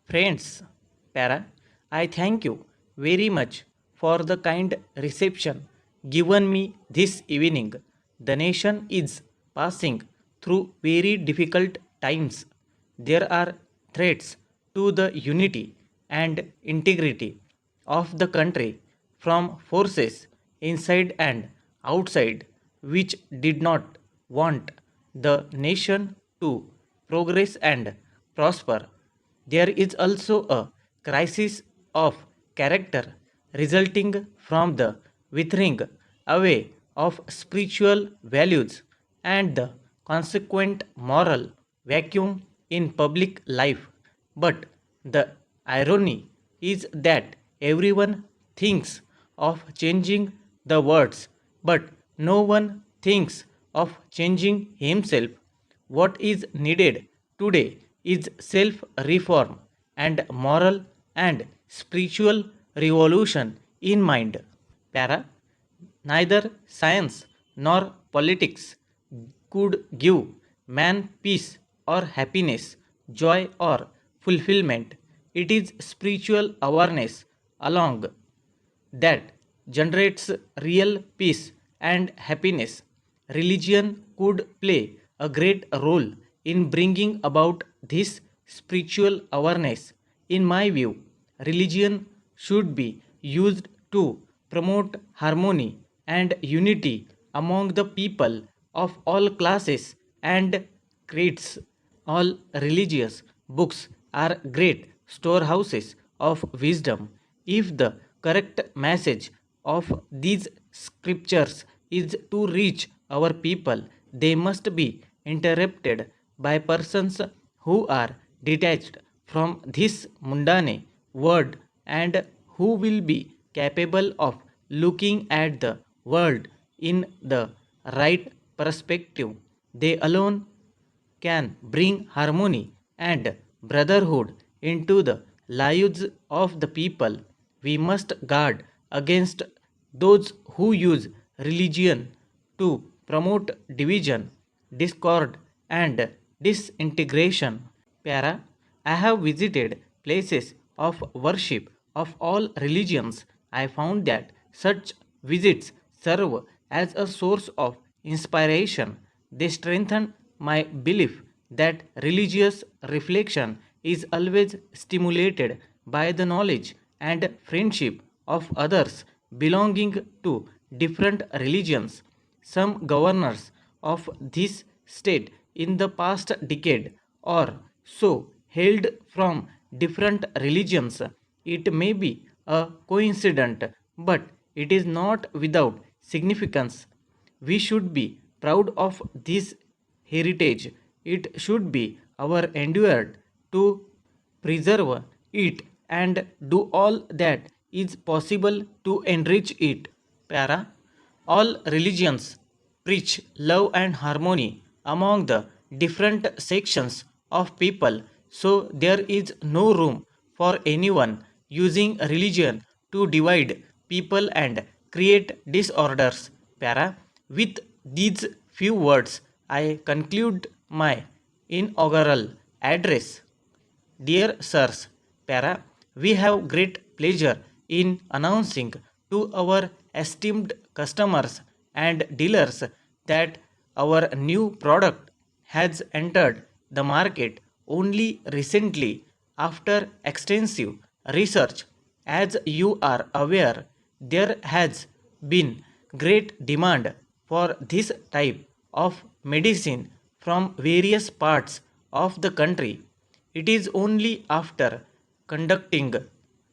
Friends, Para, I thank you very much for the kind reception given me this evening. The nation is passing through very difficult times. There are threats to the unity and integrity of the country from forces inside and outside which did not want the nation to progress and prosper. There is also a crisis of character resulting from the withering away of spiritual values and the consequent moral vacuum in public life. But the irony is that everyone thinks of changing the words, but no one thinks of changing himself. What is needed today is self reform and moral and spiritual revolution in mind. Para, neither science nor politics could give man peace or happiness, joy or fulfillment. It is spiritual awareness along that generates real peace and happiness. Religion could play a great role in bringing about this spiritual awareness. In my view, religion should be used to promote harmony and unity among the people of all classes and creeds. All religious books are great storehouses of wisdom. If the correct message of these scriptures is to reach our people, they must be interrupted by persons who are detached from this mundane world and who will be capable of looking at the world in the right perspective. They alone can bring harmony and brotherhood into the lives of the people. We must guard against those who use religion to promote division, discord, and disintegration. Para, I have visited places of worship of all religions. I found that such visits serve as a source of inspiration. They strengthen my belief that religious reflection is always stimulated by the knowledge and friendship of others belonging to different religions. Some governors of this state in the past decade or so hailed from different religions. It may be a coincidence, but it is not without significance. We should be proud of this heritage. It should be our endeavor to preserve it and do all that is possible to enrich it. Para, all religions preach love and harmony among the different sections of people, so there is no room for anyone using religion to divide people and create disorders. Para, with these few words, I conclude my inaugural address. Dear sirs, Para, we have great pleasure in announcing to our esteemed customers and dealers that our new product has entered the market only recently after extensive research. As you are aware, there has been great demand for this type of medicine from various parts of the country. It is only after conducting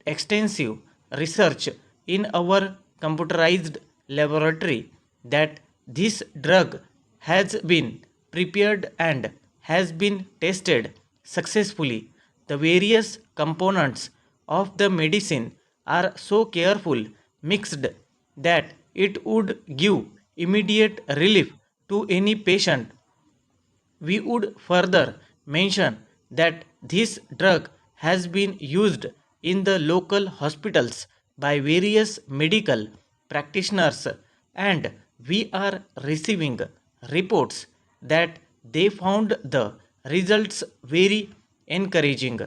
extensive research in our computerized laboratory that this drug has been prepared and has been tested successfully. The various components of the medicine are so carefully mixed that it would give immediate relief to any patient. We would further mention that this drug has been used in the local hospitals by various medical practitioners, and we are receiving reports that they found the results very encouraging.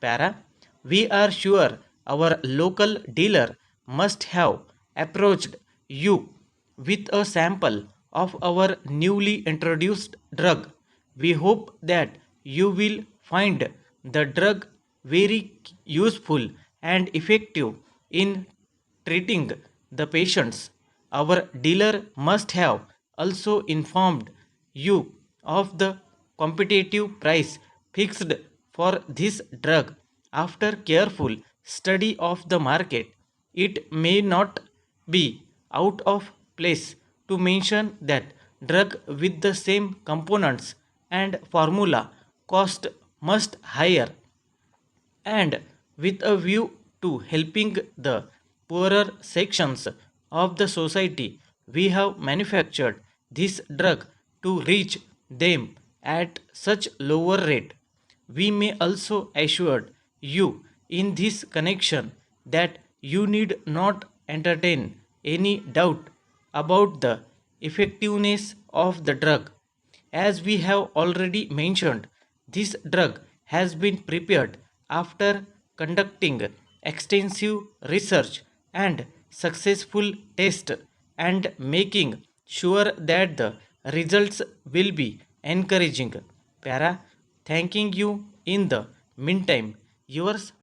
Para, we are sure our local dealer must have approached you with a sample of our newly introduced drug. We hope that you will find the drug very useful and effective in treating the patients. Our dealer must have also informed you of the competitive price fixed for this drug. After careful study of the market, it may not be out of place to mention that drug with the same components and formula cost much higher, and with a view to helping the poorer sections of the society, we have manufactured this drug to reach them at such lower rate. We may also assure you in this connection that you need not entertain any doubt about the effectiveness of the drug. As we have already mentioned, this drug has been prepared after conducting extensive research and successful tests and making sure that the results will be encouraging. Para, thanking you in the meantime. Yours